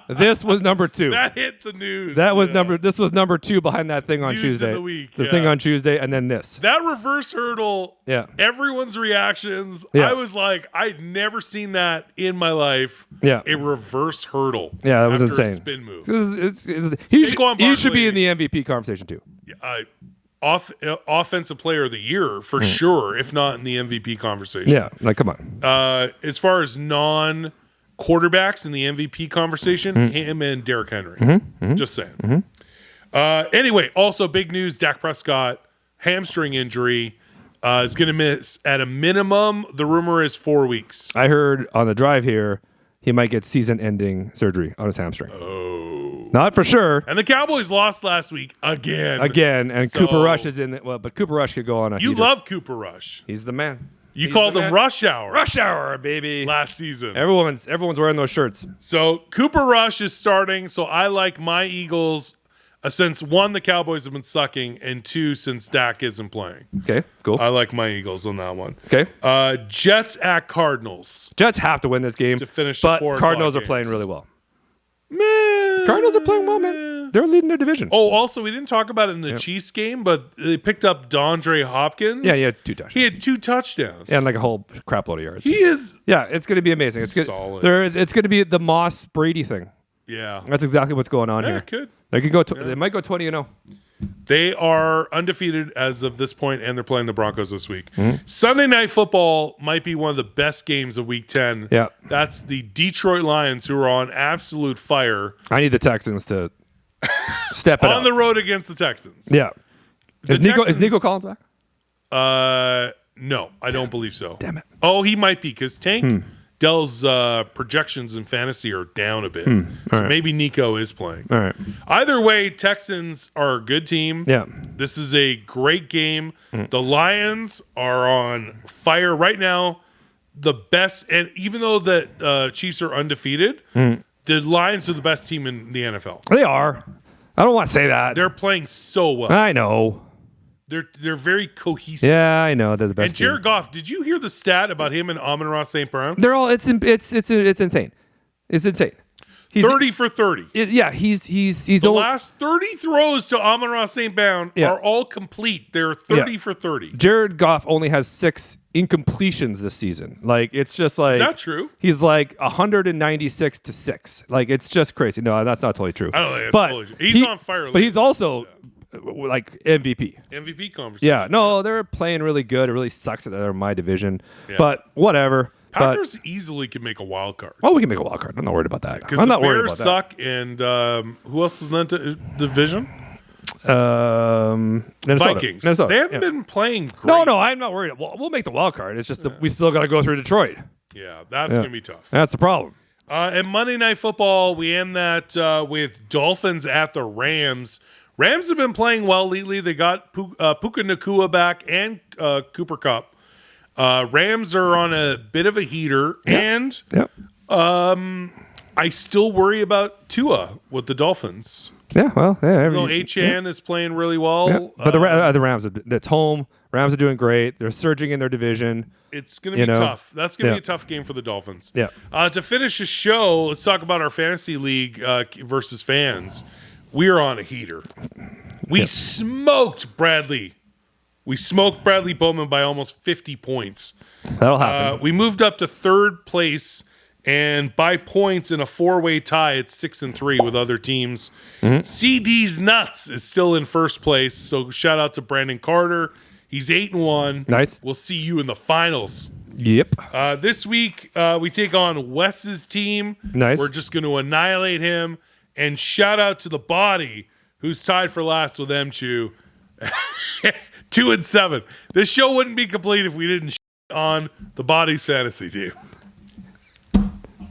this was number 2. That hit the news. This was number 2 behind that thing on News Tuesday. of the week, the thing on Tuesday, and then this. That reverse hurdle. Yeah. Everyone's reactions. Yeah. I was like, I'd never seen that in my life. Yeah. A reverse hurdle. Yeah, that was after insane. A spin move. He Saquon should be Barkley- in the MVP conversation too. Offensive player of the year for sure, if not in the MVP conversation. Yeah, like come on. As far as non-quarterbacks in the MVP conversation, him and Derrick Henry. Just saying. Anyway, also big news: Dak Prescott hamstring injury is going to miss at a minimum. The rumor is 4 weeks. I heard on the drive here he might get season-ending surgery on his hamstring. Not for sure. And the Cowboys lost last week again. And So- Cooper Rush is in it. Well, but Cooper Rush could go on a You heater. love Cooper Rush. He's the man. You He's called the him man. Rush Hour Rush Hour, baby. last season. Everyone's wearing those shirts. So Cooper Rush is starting. So I like my Eagles since 1, the Cowboys have been sucking, and 2, since Dak isn't playing. Okay, cool. I like my Eagles on that one. Okay. Jets at Cardinals. Jets have to win this game To finish the but 4 Cardinals are o'clock playing games. really well. Meh. Cardinals are playing well, man. They're leading their division. Oh, also, we didn't talk about it in the Chiefs game, but they picked up DeAndre Hopkins. Yeah, he had 2 touchdowns. He had 2 touchdowns. And like a whole crap load of yards. He is. Yeah, it's going to be amazing. It's good. Solid. It's going to be the Moss Brady thing. Yeah. That's exactly what's going on Yeah, here. it could. They could go. They might go 20-0. They are undefeated as of this point, and they're playing the Broncos this week. Mm-hmm. Sunday Night Football might be one of the best games of Week 10. Yeah. That's the Detroit Lions, who are on absolute fire I need the Texans to step it on up. the road against the Texans. Yeah. Is Texans- Nico Collins back? No, I don't believe so. Damn it. Oh, he might be, because Tank Dell's projections in fantasy are down a bit. So right. maybe Nico is playing. All right. Either way, Texans are a good team. Yeah. This is a great game. The Lions are on fire right now. The best, and even though the Chiefs are undefeated, the Lions are the best team in the NFL. They are. I don't want to say that. They're playing so well. I know. They're very cohesive. Yeah, I know. They're the best And team. Jared Goff, did you hear the stat about him and Amon-Ra St. Brown? They're all. It's insane. It's insane. He's 30 for 30. He's The only, last 30 throws to Amon-Ra St. Brown are all complete. They're 30 for 30. Jared Goff only has 6 incompletions this season. Like it's just like Is that true? He's like 196 to 6. Like it's just crazy. No, that's not totally true. I don't think that's but totally true. He's on fire. But he's also like MVP. MVP conversation. Yeah, no, they're playing really good. It really sucks that they're in my division, but whatever. Packers easily can make a wild card. We can make a wild card. I'm not worried about that. Because I'm the not worried Bears about suck, and who else is in that division? that. Minnesota. Vikings. Minnesota. They haven't yeah. been playing great. No, I'm not worried. We'll make the wild card. It's just that we still got to go through Detroit. Yeah, that's going to be tough. That's the problem. And Monday Night Football, we end that with Dolphins at the Rams. Rams have been playing well lately. They got Puka Nacua back and Cooper Kupp. Rams are on a bit of a heater, and Yep. I still worry about Tua with the Dolphins. Yeah. Well. Yeah. HN is playing really well. Yeah. But the Rams, that's home. Rams are doing great. They're surging in their division. It's going to be tough. That's going to be a tough game for the Dolphins. Yeah. To finish the show, let's talk about our fantasy league versus fans. We are on a heater. We smoked Bradley. We smoked Bradley Bowman by almost 50 points. That'll happen. We moved up to 3rd place, and by points in a 4-way tie, it's 6-3 with other teams. CD's Nuts is still in 1st place, so shout out to Brandon Carter. He's 8-1. Nice. We'll see you in the finals. Yep. This week, we take on Wes's team. Nice. We're just going to annihilate him. And shout out to the Body, who's tied for last with M-Chew. 2-7. This show wouldn't be complete if we didn't on the Body's fantasy team.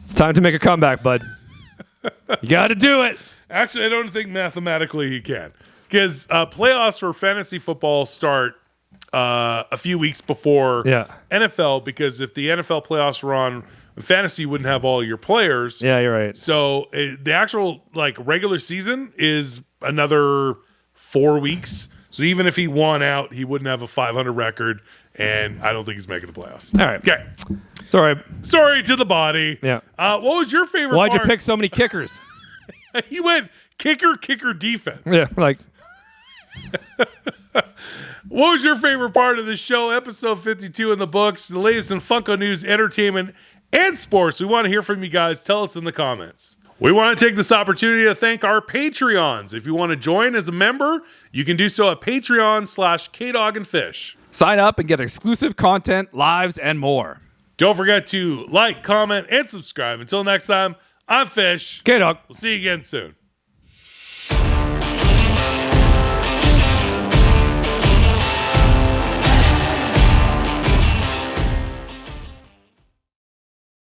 It's time to make a comeback, bud. You got to do it. Actually, I don't think mathematically he can. Because playoffs for fantasy football start a few weeks before NFL, because if the NFL playoffs were on, fantasy wouldn't have all your players. Yeah, you're right. So the actual regular season is another 4 weeks. So even if he won out, he wouldn't have a 500 record, and I don't think he's making the playoffs. All right. Okay. Sorry to the body. Yeah. What was your favorite Why'd part? you pick so many kickers? You went kicker, defense. Yeah, like. What was your favorite part of the show? Episode 52 in the books, the latest in Funko news, entertainment, and sports. We want to hear from you guys. Tell us in the comments. We want to take this opportunity to thank our Patreons. If you want to join as a member, you can do so at Patreon/kdogandfish. Sign up and get exclusive content, lives, and more. Don't forget to like, comment, and subscribe. Until next time, I'm Fish. K-Dog. We'll see you again soon.